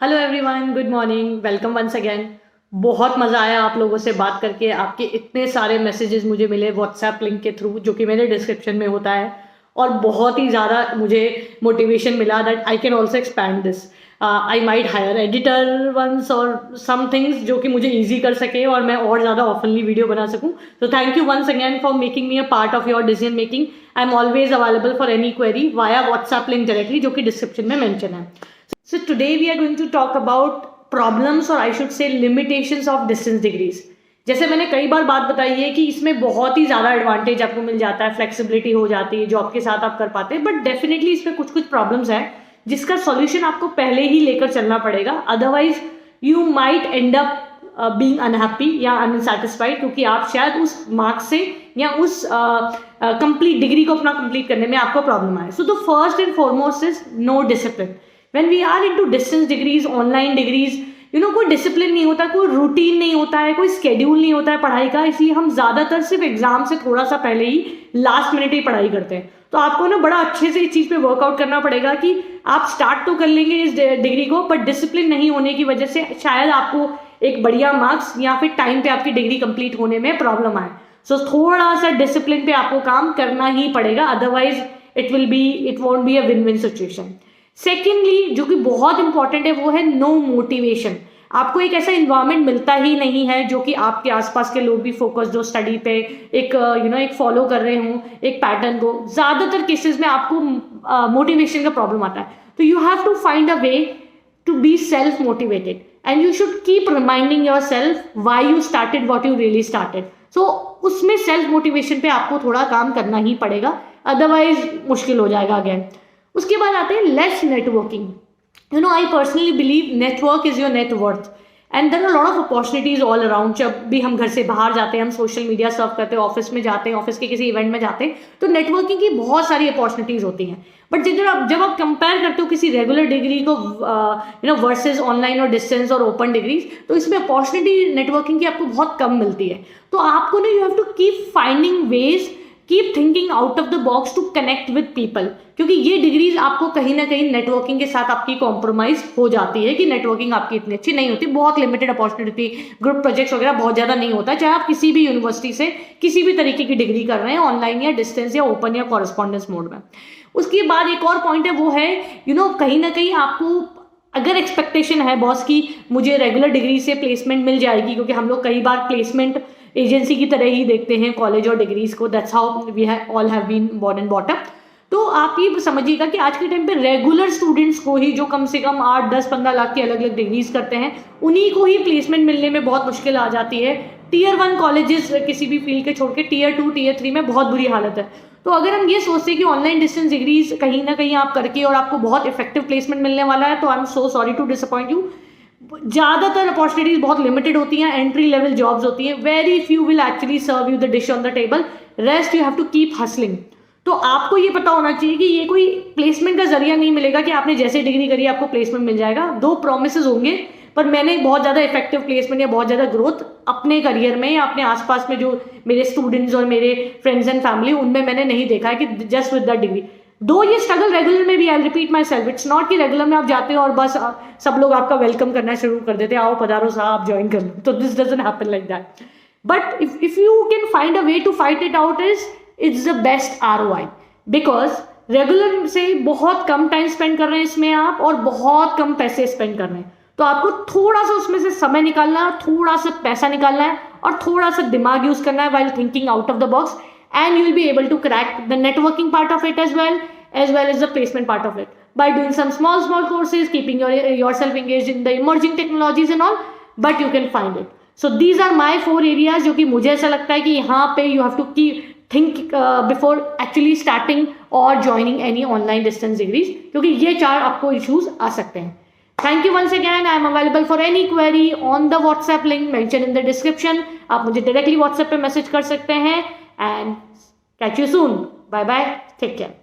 Hello everyone, good morning, welcome once again. बहुत मज़ा आया आप लोगों से बात करके। आपके इतने सारे मैसेजेस मुझे मिले व्हाट्सएप लिंक के थ्रू, जो कि मेरे डिस्क्रिप्शन में होता है, और बहुत ही ज़्यादा मुझे मोटिवेशन मिला that I can also expand this. I might hire editor once और सम थिंग्स जो कि मुझे ईजी कर सके और मैं और ज़्यादा ऑफनली वीडियो बना सकूँ। तो thank you once again for making me a part of your decision making. I am always available for any query via WhatsApp link directly, जो कि डिस्क्रिप्शन में मेंशन है। So today we are going to talk about problems or I should say limitations of distance degrees। जैसे मैंने कई बार बात बताई है कि इसमें बहुत ही ज़्यादा एडवांटेज आपको मिल जाता है, फ्लेक्सिबिलिटी हो जाती है, जॉब के साथ आप कर पाते हैं, बट डेफिनेटली इसमें कुछ कुछ प्रॉब्लम्स हैं जिसका सॉल्यूशन आपको पहले ही लेकर चलना पड़ेगा। Otherwise you might and up being unhappy या अनसेटिस्फाइड, क्योंकि आप शायद उस मार्क्स से या उस कंप्लीट डिग्री को अपना कंप्लीट करने में आपको प्रॉब्लम आए। So the first and foremost is no discipline. When we are into distance degrees, online degrees, कोई डिसिप्लिन नहीं होता, कोई रूटीन नहीं होता है, कोई स्केड्यूल नहीं होता है पढ़ाई का, इसलिए हम ज़्यादातर सिर्फ एग्जाम से थोड़ा सा पहले ही लास्ट मिनट ही पढ़ाई करते हैं। तो आपको ना बड़ा अच्छे से इस चीज़ पे वर्कआउट करना पड़ेगा कि आप स्टार्ट तो कर लेंगे इस डिग्री को, बट डिसिप्लिन नहीं होने की वजह से शायद आपको एक बढ़िया मार्क्स या फिर टाइम पे आपकी डिग्री कंप्लीट होने में प्रॉब्लम आए। सो थोड़ा सा डिसिप्लिन पे आपको काम करना ही पड़ेगा, otherwise it won't be a win win situation. Secondly, जो कि बहुत इंपॉर्टेंट है, वो है नो मोटिवेशन। आपको एक ऐसा इन्वायरमेंट मिलता ही नहीं है जो कि आपके आसपास के लोग भी फोकस्ड हो स्टडी पे, एक फॉलो कर रहे हों एक पैटर्न को। ज़्यादातर केसेस में आपको मोटिवेशन का प्रॉब्लम आता है। तो you have to find a way to be self motivated and you should keep reminding your self why you started what you really started. So उसमें सेल्फ मोटिवेशन पे आपको थोड़ा काम करना ही पड़ेगा, अदरवाइज मुश्किल हो जाएगा अगेन। उसके बाद आते हैं less networking. I personally believe network is your net worth and there are lot of opportunities all around. जब भी हम घर से बाहर जाते हैं, हम सोशल मीडिया सर्व करते हैं, ऑफिस में जाते हैं, ऑफिस के किसी इवेंट में जाते हैं, तो नेटवर्किंग की बहुत सारी अपॉर्चुनिटीज होती हैं। बट जब आप कंपेयर करते हो किसी रेगुलर डिग्री को वर्सेज ऑनलाइन और डिस्टेंस और ओपन डिग्रीज, तो इसमें अपॉर्चुनिटी नेटवर्किंग की आपको बहुत कम मिलती है। तो आपको ना you have to keep finding ways, keep thinking out of the box to connect with people, क्योंकि ये डिग्रीज आपको कहीं ना कहीं नेटवर्किंग के साथ आपकी कॉम्प्रोमाइज हो जाती है कि नेटवर्किंग आपकी इतनी अच्छी नहीं होती, बहुत लिमिटेड अपॉर्चुनिटी, ग्रुप प्रोजेक्ट्स वगैरह बहुत ज़्यादा नहीं होता, चाहे आप किसी भी यूनिवर्सिटी से किसी भी तरीके की डिग्री कर रहे हैं, ऑनलाइन या डिस्टेंस या ओपन या कॉरेस्पॉन्डेंस मोड में। उसके बाद एक और पॉइंट है, वो है कहीं ना कहीं आपको अगर एक्सपेक्टेशन है बॉस की मुझे रेगुलर डिग्री से प्लेसमेंट मिल जाएगी, क्योंकि हम लोग कई बार प्लेसमेंट एजेंसी की तरह ही देखते हैं कॉलेज और डिग्रीज को, that's how we all have been born and bought up. तो आप ये समझिएगा कि आज के टाइम पे रेगुलर स्टूडेंट्स को ही, जो कम से कम 8, 10, 15 लाख की अलग अलग डिग्रीज करते हैं, उन्हीं को ही प्लेसमेंट मिलने में बहुत मुश्किल आ जाती है। टीयर 1 कॉलेजेस किसी भी फील्ड के छोड़ के टीयर 2, टीयर 3 में बहुत बुरी हालत है। तो अगर हम ये सोचते हैं कि ऑनलाइन डिस्टेंस डिग्रीज कहीं ना कहीं आप करके और आपको बहुत इफेक्टिव प्लेसमेंट मिलने वाला है, तो I am so sorry to disappoint you. ज़्यादातर अपॉर्चुनिटीज बहुत लिमिटेड होती हैं, एंट्री लेवल जॉब्स होती हैं, very few will actually serve you the dish on the table, rest you have to keep hustling. तो आपको ये पता होना चाहिए कि ये कोई प्लेसमेंट का जरिया नहीं मिलेगा कि आपने जैसे डिग्री करी आपको प्लेसमेंट मिल जाएगा। 2 प्रोमिसेस होंगे, पर मैंने बहुत ज़्यादा इफेक्टिव प्लेसमेंट या बहुत ज़्यादा ग्रोथ अपने करियर में या अपने आसपास में जो मेरे स्टूडेंट्स और मेरे फ्रेंड्स एंड फैमिली, उनमें मैंने नहीं देखा है कि जस्ट विद द डिग्री। दो ये स्ट्रगल रेगुलर में भी, I repeat my self, it's not कि रेगुलर में आप जाते हो और बस सब लोग आपका वेलकम करना शुरू कर देते हैं, आओ पधारो साहब आप ज्वाइन कर लो। तो this doesn't happen like that, but if you can find a way to fight it out, it's the best ROI, because regular से बहुत कम टाइम स्पेंड कर रहे हैं इसमें आप, और बहुत कम पैसे स्पेंड कर रहे हैं। तो आपको थोड़ा सा उसमें से समय निकालना है, थोड़ा सा पैसा निकालना है, और थोड़ा सा दिमाग यूज करना है while thinking out of the box, and you will be able to crack the networking part of it as well as the placement part of it by doing some small courses, keeping yourself engaged in the emerging technologies and all, but you can find it. So these are my 4 areas जो कि मुझे ऐसा लगता है कि यहाँ पे you have to think before actually starting or joining any online distance degrees, क्योंकि ये 4 आपको issues आ सकते हैं। Thank you once again. I am available for any query on the WhatsApp link mentioned in the description. आप मुझे directly WhatsApp पे message कर सकते हैं, and catch you soon. Bye bye. Take care.